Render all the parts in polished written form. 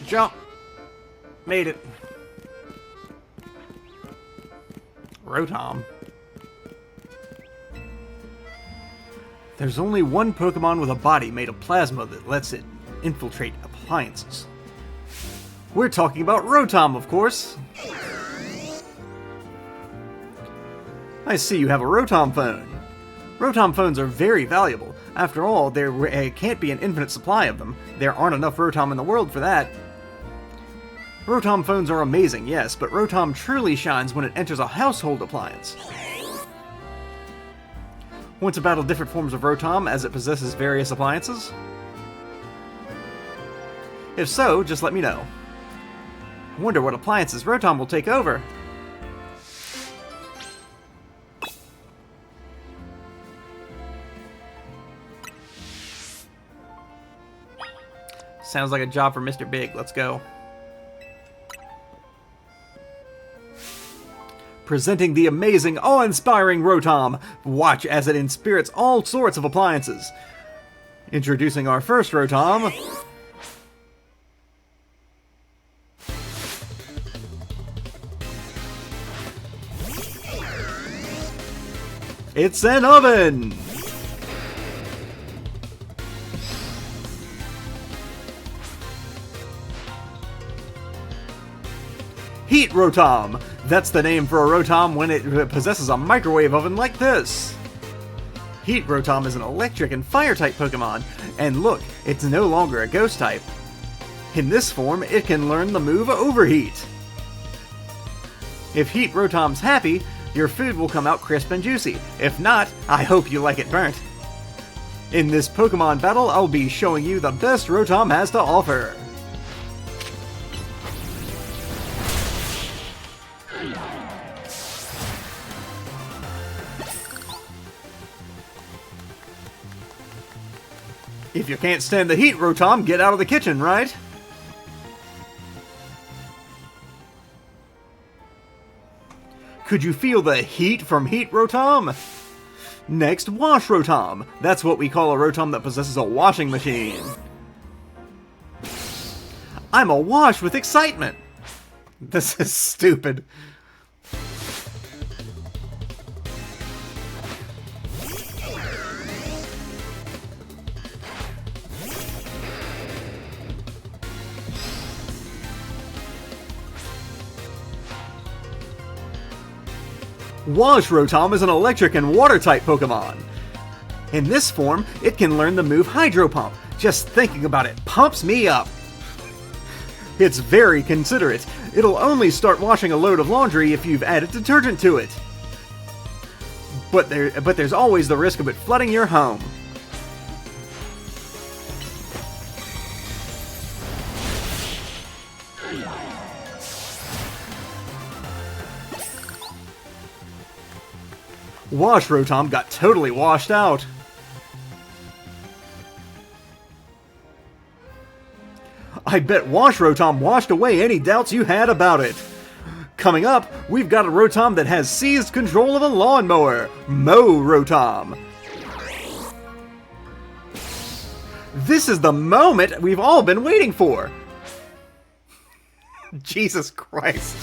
Jump. Made it. Rotom. There's only one Pokemon with a body made of plasma that lets it infiltrate appliances. We're talking about Rotom, of course. I see you have a Rotom phone. Rotom phones are very valuable. After all, there can't be an infinite supply of them. There aren't enough Rotom in the world for that. Rotom phones are amazing, yes, but Rotom truly shines when it enters a household appliance. Want to battle different forms of Rotom as it possesses various appliances? If so, just let me know. I wonder what appliances Rotom will take over. Sounds like a job for Mr. Big. Let's go. Presenting the amazing, awe-inspiring Rotom. Watch as it inspirits all sorts of appliances. Introducing our first Rotom. It's an oven! Heat Rotom! That's the name for a Rotom when it possesses a microwave oven like this. Heat Rotom is an electric and fire-type Pokemon, and look, it's no longer a ghost type. In this form, it can learn the move Overheat. If Heat Rotom's happy, your food will come out crisp and juicy. If not, I hope you like it burnt. In this Pokemon battle, I'll be showing you the best Rotom has to offer. If you can't stand the heat, Rotom, get out of the kitchen, right? Could you feel the heat from Heat Rotom? Next, Wash Rotom. That's what we call a Rotom that possesses a washing machine. I'm awash with excitement. This is stupid. Wash Rotom is an electric and water-type Pokemon. In this form, it can learn the move Hydro Pump. Just thinking about it pumps me up. It's very considerate. It'll only start washing a load of laundry if you've added detergent to it. But there's always the risk of it flooding your home. Wash Rotom got totally washed out. I bet Wash Rotom washed away any doubts you had about it. Coming up, we've got a Rotom that has seized control of a lawnmower. Mow Rotom. This is the moment we've all been waiting for. Jesus Christ.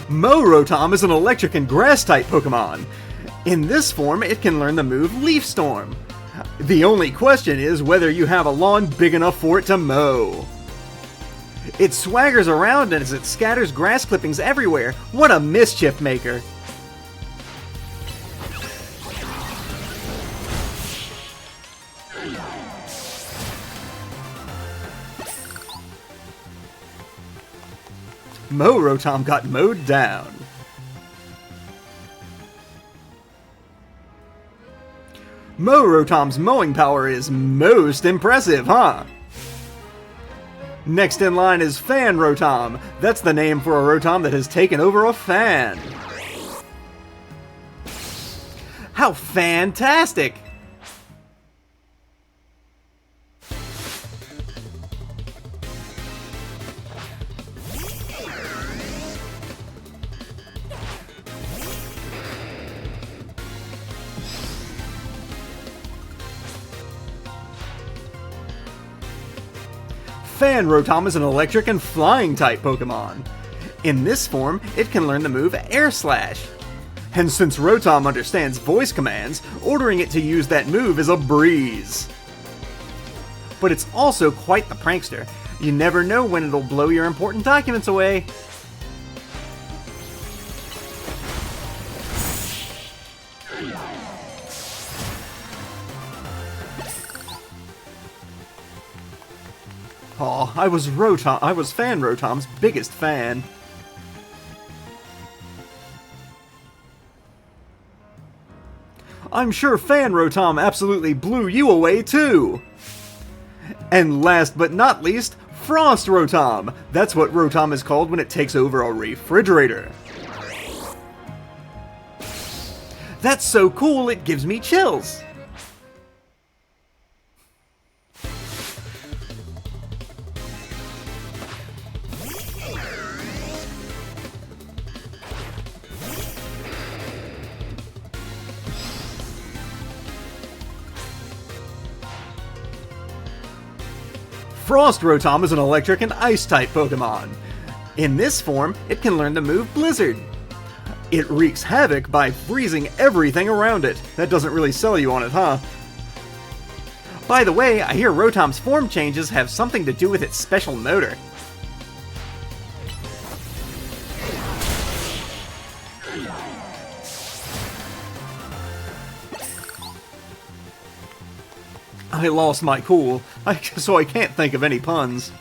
Mow Rotom is an electric and grass-type Pokemon. In this form, it can learn the move Leaf Storm. The only question is whether you have a lawn big enough for it to mow. It swaggers around as it scatters grass clippings everywhere. What a mischief maker! Mow Rotom got mowed down. Mow Rotom's mowing power is most impressive, huh? Next in line is Fan Rotom. That's the name for a Rotom that has taken over a fan. How fantastic! Fan Rotom is an electric and flying type Pokemon. In this form, it can learn the move Air Slash. And since Rotom understands voice commands, ordering it to use that move is a breeze. But it's also quite the prankster. You never know when it'll blow your important documents away. Aw, I was Fan Rotom's biggest fan. I'm sure Fan Rotom absolutely blew you away too! And last but not least, Frost Rotom! That's what Rotom is called when it takes over a refrigerator. That's so cool it gives me chills! Frost Rotom is an electric and ice-type Pokemon. In this form, it can learn the move Blizzard. It wreaks havoc by freezing everything around it. That doesn't really sell you on it, huh? By the way, I hear Rotom's form changes have something to do with its special motor. I lost my cool, so I can't think of any puns.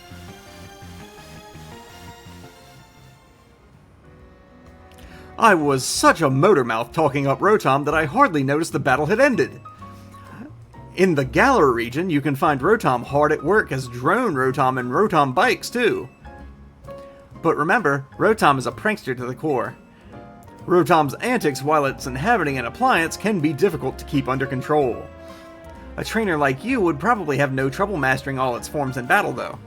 I was such a motor mouth talking up Rotom that I hardly noticed the battle had ended. In the Galar region, you can find Rotom hard at work as Drone Rotom and Rotom bikes too. But remember, Rotom is a prankster to the core. Rotom's antics while it's inhabiting an appliance can be difficult to keep under control. A trainer like you would probably have no trouble mastering all its forms in battle, though.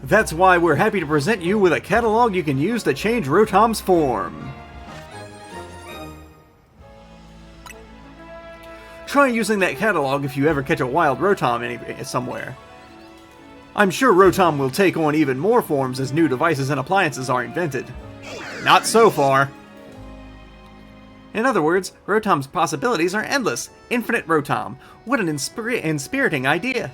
That's why we're happy to present you with a catalog you can use to change Rotom's form. Try using that catalog if you ever catch a wild Rotom somewhere. I'm sure Rotom will take on even more forms as new devices and appliances are invented. Not so far. In other words, Rotom's possibilities are endless. Infinite Rotom. What an inspiriting idea.